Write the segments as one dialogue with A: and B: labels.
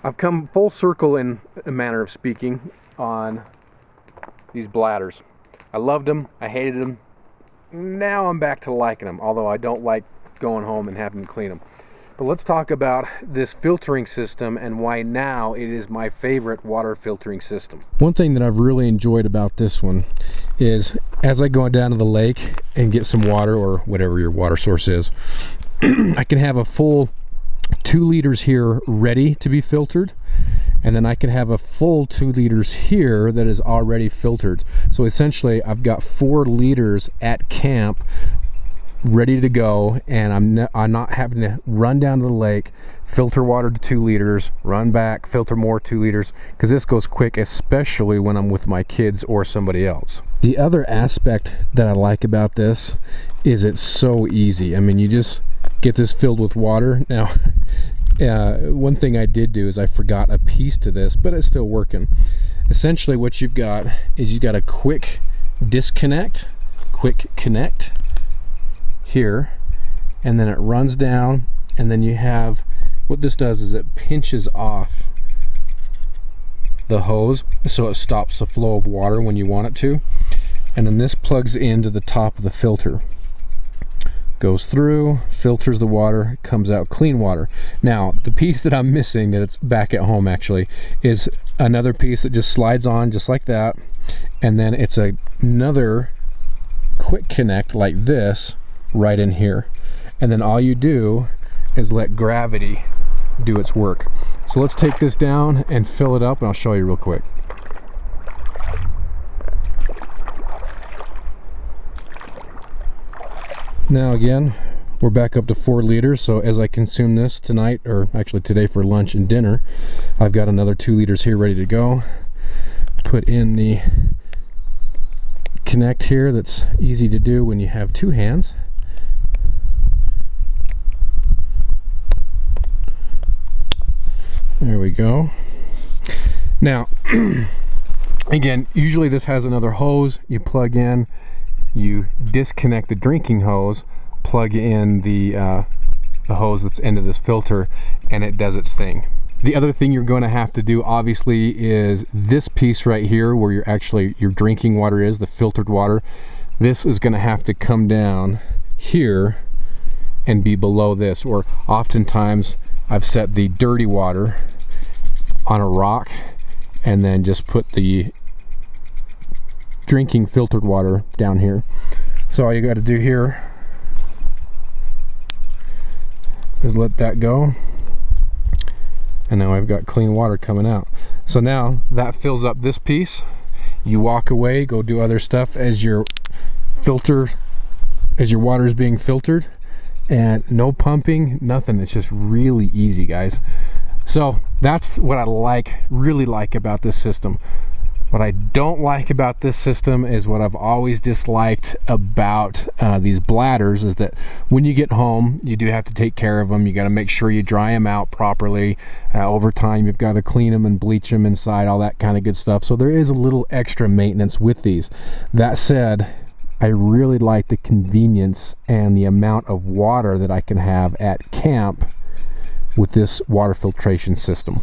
A: I've come full circle in a manner of speaking on these bladders. I loved them, I hated them. Now I'm back to liking them, although I don't like going home and having to clean them. But let's talk about this filtering system and why now it is my favorite water filtering system. One thing that I've really enjoyed about this one is as I go down to the lake and get some water, or whatever your water source is, I can have a full 2 liters here ready to be filtered, and then I can have a full 2 liters here that is already filtered. So essentially I've got 4 liters at camp ready to go, and I'm not having to run down to the lake, filter water to 2 liters, run back, filter more 2 liters, because this goes quick, especially when I'm with my kids or somebody else. The other aspect that I like about this is it's so easy. I mean, you just get this filled with water. Now one thing I did do is I forgot a piece to this, but it's still working. Essentially what you've got is you've got a quick disconnect, quick connect here, and then it runs down, and then you have, what this does is it pinches off the hose so it stops the flow of water when you want it to, and then this plugs into the top of the filter, goes through, filters the water, comes out clean water. Now the piece that I'm missing, that it's back at home actually, is another piece that just slides on just like that, and then it's another quick connect like this right in here, and then all you do is let gravity do its work. So let's take this down and fill it up, and I'll show you real quick. Now again, we're back up to 4 liters, so as I consume this tonight, or actually today for lunch and dinner, I've got another 2 liters here ready to go. Put in the connect here, that's easy to do when you have 2 hands. There we go. Now again, usually this has another hose you plug in, you disconnect the drinking hose, plug in the hose that's into this filter, and it does its thing. The other thing you're going to have to do obviously is this piece right here where your drinking water is, the filtered water. This is going to have to come down here and be below this, or oftentimes I've set the dirty water on a rock and then just put the drinking filtered water down here. So all you got to do here is let that go, and now I've got clean water coming out. So now that fills up this piece. You walk away, go do other stuff as your water is being filtered, and no pumping, nothing. It's just really easy, guys. So that's what I really like about this system. What I don't like about this system is what I've always disliked about these bladders, is that when you get home, you do have to take care of them. You got to make sure you dry them out properly. Over time, you've got to clean them and bleach them inside, all that kind of good stuff. So there is a little extra maintenance with these. That said, I really like the convenience and the amount of water that I can have at camp with this water filtration system.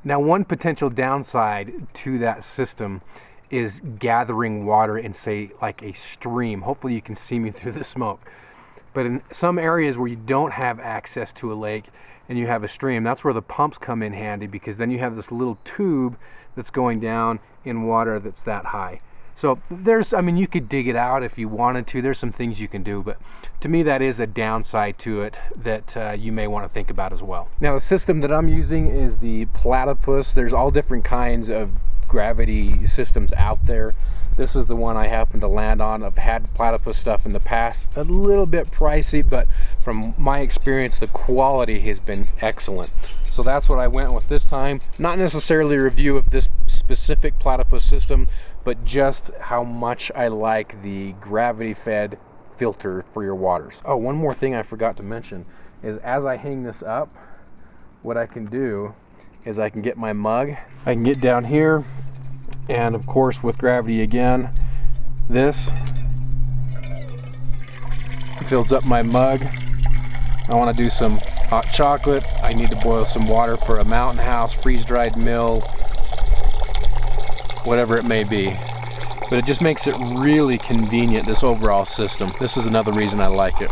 A: Now, one potential downside to that system is gathering water in, say, like a stream. Hopefully you can see me through the smoke. But in some areas where you don't have access to a lake and you have a stream, that's where the pumps come in handy, because then you have this little tube that's going down in water that's that high. So I mean, you could dig it out if you wanted to. There's some things you can do, but to me that is a downside to it that you may want to think about as well. Now, the system that I'm using is the Platypus. There's all different kinds of gravity systems out there. This is the one I happen to land on. I've had Platypus stuff in the past, a little bit pricey, but from my experience, the quality has been excellent. So that's what I went with this time. Not necessarily a review of this specific Platypus system, but just how much I like the gravity-fed filter for your waters. Oh, one more thing I forgot to mention is as I hang this up, what I can do is I can get my mug. I can get down here, and of course with gravity again, this fills up my mug. I want to do some hot chocolate, I need to boil some water for a mountain house, freeze-dried meal, whatever it may be. But it just makes it really convenient, this overall system. This is another reason I like it.